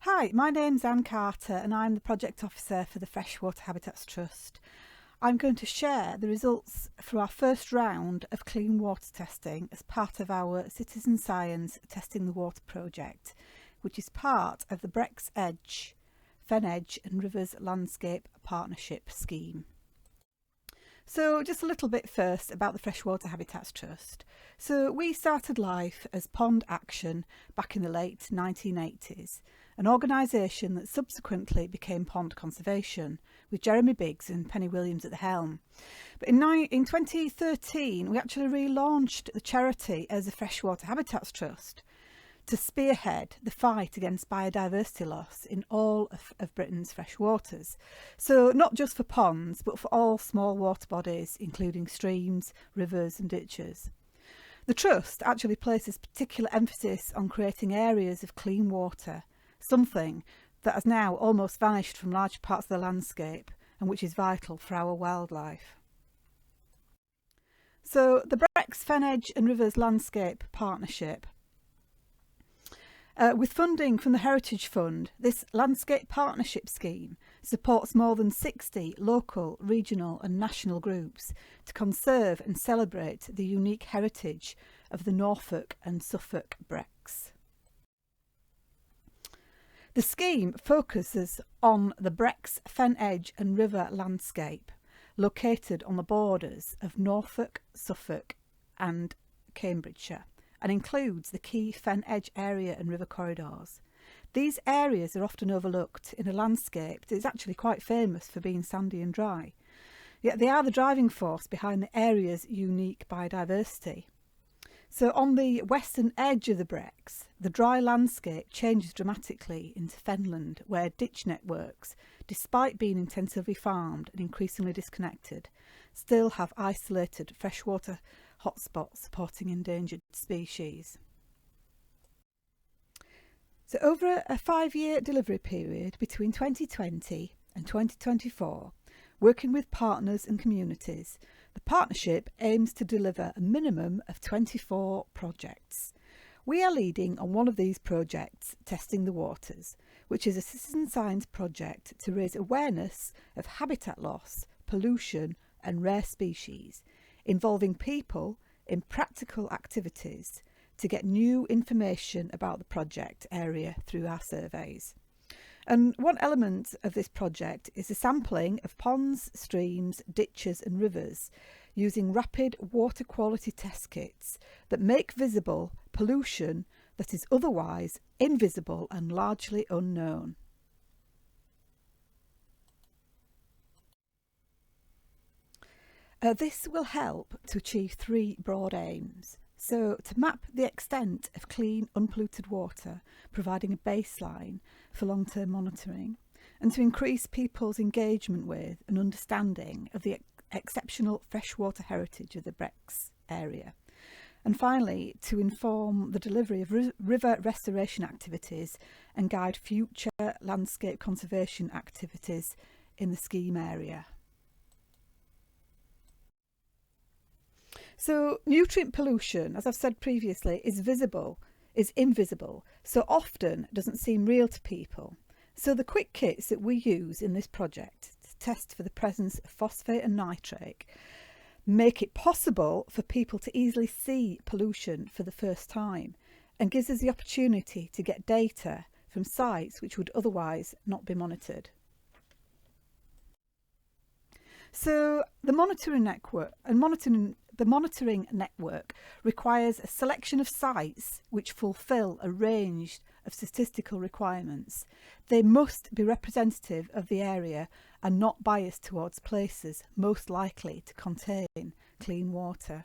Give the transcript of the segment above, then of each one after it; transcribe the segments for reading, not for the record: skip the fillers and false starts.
Hi, my name's Anne Carter and I'm the Project Officer for the Freshwater Habitats Trust. I'm going to share the results for our first round of clean water testing as part of our Citizen Science Testing the Water project, which is part of the Brecks Fen Edge and Rivers Landscape Partnership scheme. So just a little bit first about the Freshwater Habitats Trust. So we started life as Pond Action back in the late 1980s, an organisation that subsequently became Pond Conservation, with Jeremy Biggs and Penny Williams at the helm. But in 2013, we actually relaunched the charity as the Freshwater Habitats Trust to spearhead the fight against biodiversity loss in all of Britain's freshwaters. So not just for ponds, but for all small water bodies, including streams, rivers and ditches. The Trust actually places particular emphasis on creating areas of clean water, something that has now almost vanished from large parts of the landscape and which is vital for our wildlife. So the Brecks, Fen Edge and Rivers Landscape Partnership. With funding from the Heritage Fund, this landscape partnership scheme supports more than 60 local, regional and national groups to conserve and celebrate the unique heritage of the Norfolk and Suffolk Brecks. The scheme focuses on the Brecks, Fen Edge and River landscape located on the borders of Norfolk, Suffolk and Cambridgeshire, and includes the key Fen Edge area and river corridors. These areas are often overlooked in a landscape that is actually quite famous for being sandy and dry, yet they are the driving force behind the area's unique biodiversity. So on the western edge of the Brecks, the dry landscape changes dramatically into fenland, where ditch networks, despite being intensively farmed and increasingly disconnected, still have isolated freshwater hotspots supporting endangered species. So over a 5-year delivery period between 2020 and 2024, working with partners and communities, the partnership aims to deliver a minimum of 24 projects. We are leading on one of these projects, Testing the Waters, which is a citizen science project to raise awareness of habitat loss, pollution and rare species, involving people in practical activities to get new information about the project area through our surveys. And one element of this project is the sampling of ponds, streams, ditches and rivers using rapid water quality test kits that make visible pollution that is otherwise invisible and largely unknown. This will help to achieve 3 broad aims. So to map the extent of clean, unpolluted water, providing a baseline for long-term monitoring, and to increase people's engagement with and understanding of the exceptional freshwater heritage of the Brecks area. And finally, to inform the delivery of river restoration activities and guide future landscape conservation activities in the scheme area. So nutrient pollution, as I've said previously, is invisible, so often doesn't seem real to people. So the quick kits that we use in this project to test for the presence of phosphate and nitrate make it possible for people to easily see pollution for the first time and gives us the opportunity to get data from sites which would otherwise not be monitored. So the monitoring network requires a selection of sites which fulfil a range of statistical requirements. They must be representative of the area and not biased towards places most likely to contain clean water.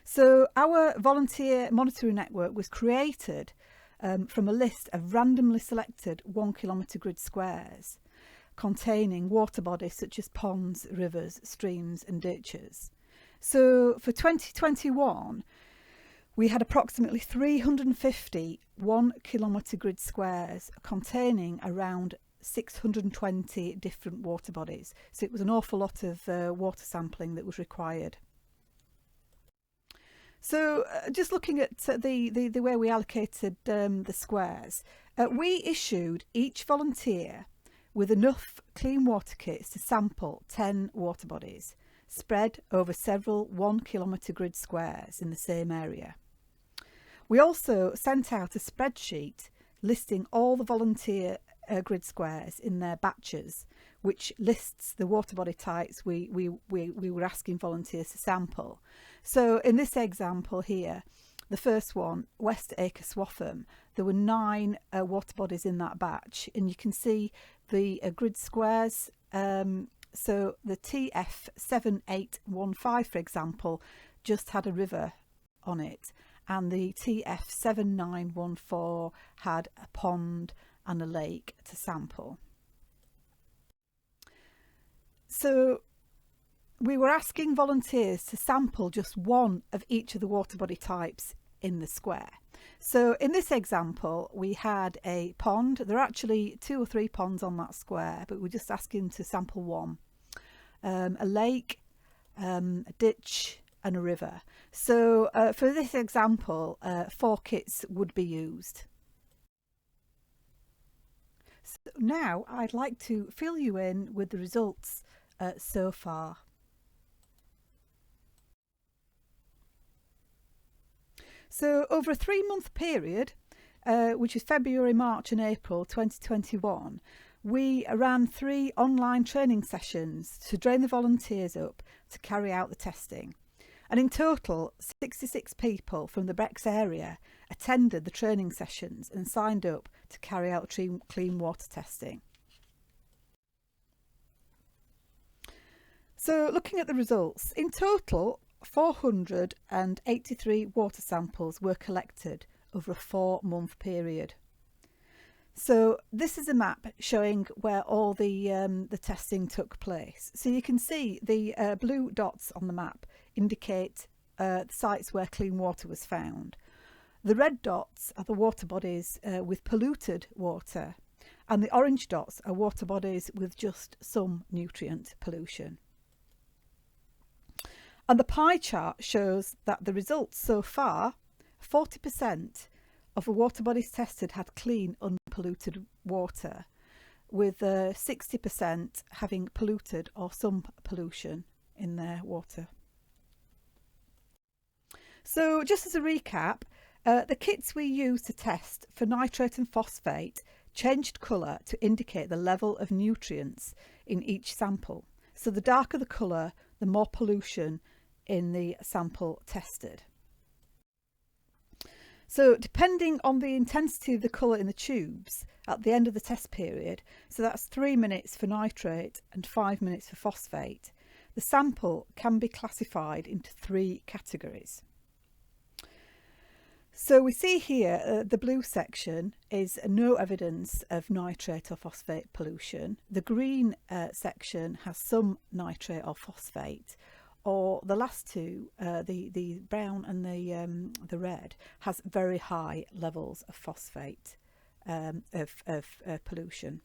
So our volunteer monitoring network was created from a list of randomly selected 1 kilometre grid squares containing water bodies such as ponds, rivers, streams and ditches. So for 2021, we had approximately 350 1 kilometre grid squares containing around 620 different water bodies. So it was an awful lot of water sampling that was required. So just looking at the way we allocated the squares, We issued each volunteer with enough clean water kits to sample 10 water bodies, spread over several 1 kilometre grid squares in the same area. We also sent out a spreadsheet listing all the volunteer grid squares in their batches, which lists the water body types we were asking volunteers to sample. So in this example here, the first one, West Acre Swaffham, there were 9 water bodies in that batch, and you can see the grid squares. So the TF7815, for example, just had a river on it, and the TF7914 had a pond and a lake to sample. So we were asking volunteers to sample just one of each of the water body types in the square. So in this example, we had a pond. There are actually 2 or 3 ponds on that square, but we're just asking to sample one. A lake, a ditch and a river. So for this example, 4 kits would be used. So now I'd like to fill you in with the results so far. So over a 3-month period, which is February, March and April 2021, we ran 3 online training sessions to train the volunteers up to carry out the testing. And in total, 66 people from the Brecks area attended the training sessions and signed up to carry out clean water testing. So looking at the results, in total 483 water samples were collected over a 4-month period. So this is a map showing where all the testing took place. So you can see the blue dots on the map indicate the sites where clean water was found. The red dots are the water bodies with polluted water, and the orange dots are water bodies with just some nutrient pollution. And the pie chart shows that the results so far, 40% of the water bodies tested had clean, unpolluted water, with 60% having polluted or some pollution in their water. So just as a recap, the kits we used to test for nitrate and phosphate changed colour to indicate the level of nutrients in each sample. So the darker the colour, the more pollution in the sample tested. So depending on the intensity of the colour in the tubes at the end of the test period, so that's 3 minutes for nitrate and 5 minutes for phosphate, the sample can be classified into 3 categories. So we see here the blue section is no evidence of nitrate or phosphate pollution. The green section has some nitrate or phosphate, or the last 2, the brown and the red, has very high levels of phosphate of pollution.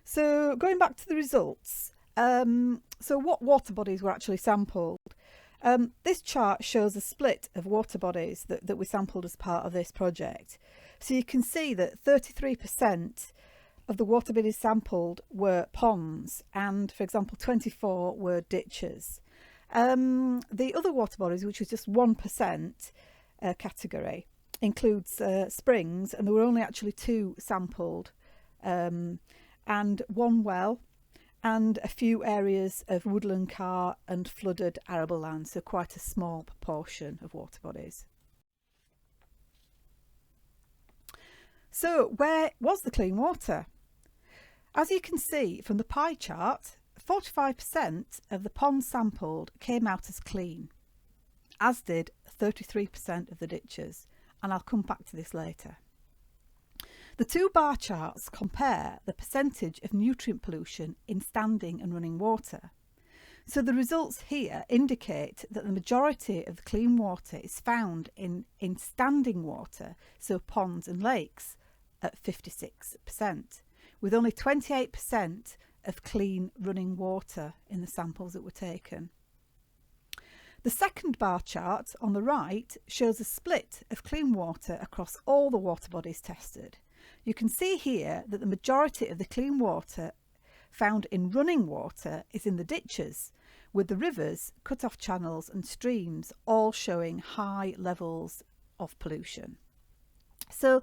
So going back to the results, so what water bodies were actually sampled? This chart shows a split of water bodies that we sampled as part of this project. So you can see that 33% of the water bodies sampled were ponds, and for example 24 were ditches. The other water bodies, which was just 1% category, includes springs, and there were only actually 2 sampled, and 1 well, and a few areas of woodland carr and flooded arable land, so quite a small proportion of water bodies. So where was the clean water? As you can see from the pie chart, 45% of the ponds sampled came out as clean, as did 33% of the ditches, and I'll come back to this later. The 2 bar charts compare the percentage of nutrient pollution in standing and running water. So the results here indicate that the majority of the clean water is found in standing water, so ponds and lakes, at 56%, with only 28% of clean running water in the samples that were taken. The second bar chart on the right shows a split of clean water across all the water bodies tested. You can see here that the majority of the clean water found in running water is in the ditches, with the rivers, cut-off channels and streams all showing high levels of pollution. So,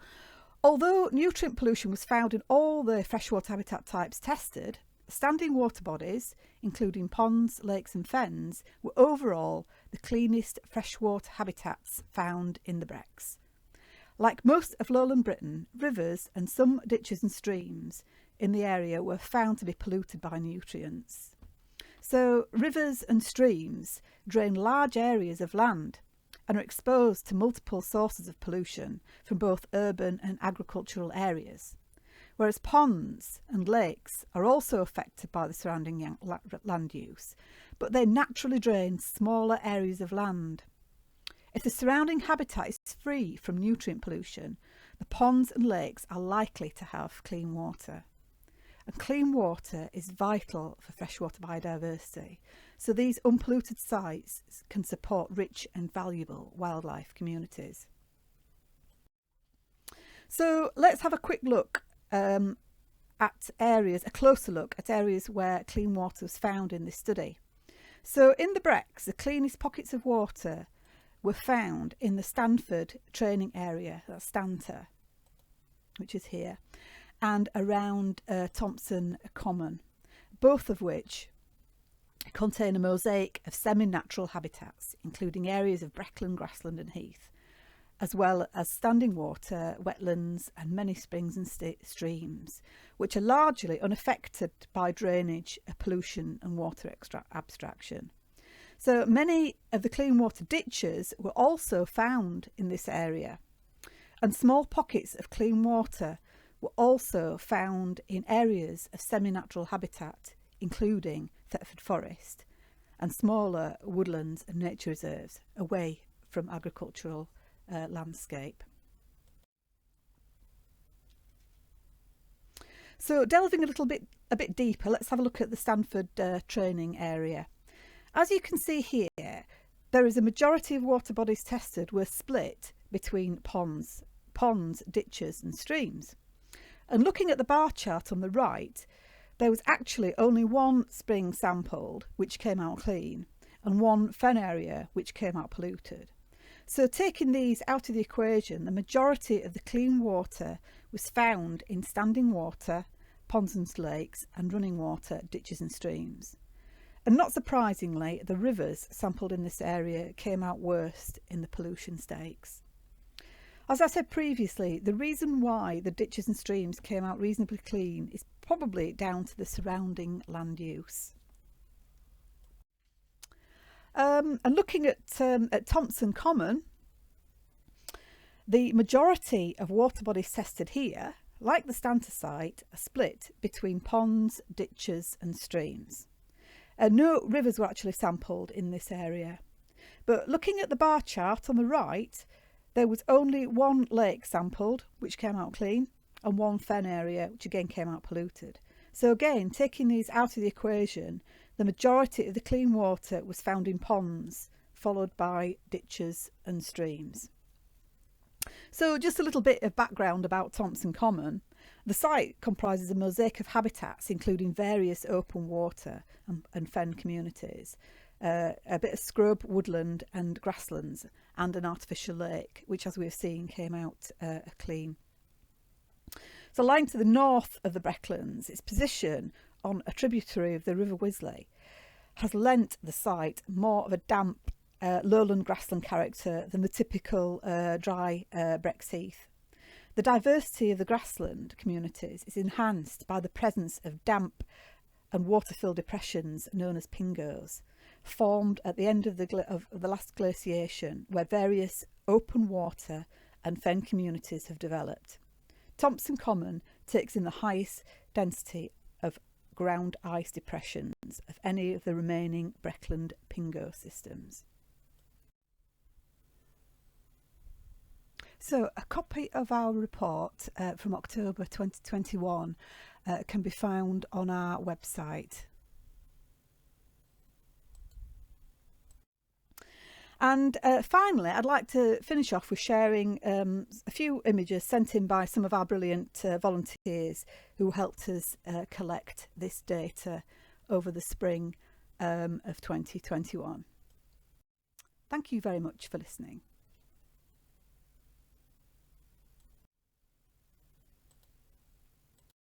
although nutrient pollution was found in all the freshwater habitat types tested, standing water bodies, including ponds, lakes and fens, were overall the cleanest freshwater habitats found in the Brecks. Like most of lowland Britain, rivers and some ditches and streams in the area were found to be polluted by nutrients. So rivers and streams drain large areas of land and are exposed to multiple sources of pollution from both urban and agricultural areas, whereas ponds and lakes are also affected by the surrounding land use, but they naturally drain smaller areas of land. If the surrounding habitat is free from nutrient pollution, the ponds and lakes are likely to have clean water. And clean water is vital for freshwater biodiversity, so these unpolluted sites can support rich and valuable wildlife communities. So let's have a quick look a closer look at areas where clean water was found in this study. So in the Brecks, the cleanest pockets of water were found in the Stanford training area, that's Stanta, which is here, and around Thompson Common, both of which contain a mosaic of semi-natural habitats, including areas of breckland, grassland and heath, as well as standing water, wetlands and many springs and streams, which are largely unaffected by drainage, pollution and water abstraction. So many of the clean water ditches were also found in this area, and small pockets of clean water were also found in areas of semi-natural habitat, including Thetford Forest and smaller woodlands and nature reserves away from agricultural landscape. So delving a bit deeper, let's have a look at the Stanford training area. As you can see here, there is a majority of water bodies tested were split between ponds, ditches and streams. And looking at the bar chart on the right, there was actually only one spring sampled which came out clean and one fen area which came out polluted. So taking these out of the equation, the majority of the clean water was found in standing water, ponds and lakes and running water, ditches and streams. And not surprisingly, the rivers sampled in this area came out worst in the pollution stakes. As I said previously, the reason why the ditches and streams came out reasonably clean is probably down to the surrounding land use. And looking at Thompson Common, the majority of water bodies tested here, like the Stanta site, are split between ponds, ditches and streams. No rivers were actually sampled in this area. But looking at the bar chart on the right, there was only one lake sampled, which came out clean, and one fen area, which again came out polluted. So again, taking these out of the equation, the majority of the clean water was found in ponds, followed by ditches and streams. So just a little bit of background about Thompson Common. The site comprises a mosaic of habitats, including various open water and fen communities, a bit of scrub, woodland and grasslands, and an artificial lake, which, as we've seen, came out clean. So lying to the north of the Brecklands, its position on a tributary of the River Wisley has lent the site more of a damp lowland grassland character than the typical dry Brecks heath. The diversity of the grassland communities is enhanced by the presence of damp and water-filled depressions known as pingos, formed at the end of the last glaciation, where various open water and fen communities have developed. Thompson Common takes in the highest density of ground ice depressions of any of the remaining Breckland pingo systems. So a copy of our report from October 2021 can be found on our website. And finally, I'd like to finish off with sharing a few images sent in by some of our brilliant volunteers who helped us collect this data over the spring of 2021. Thank you very much for listening.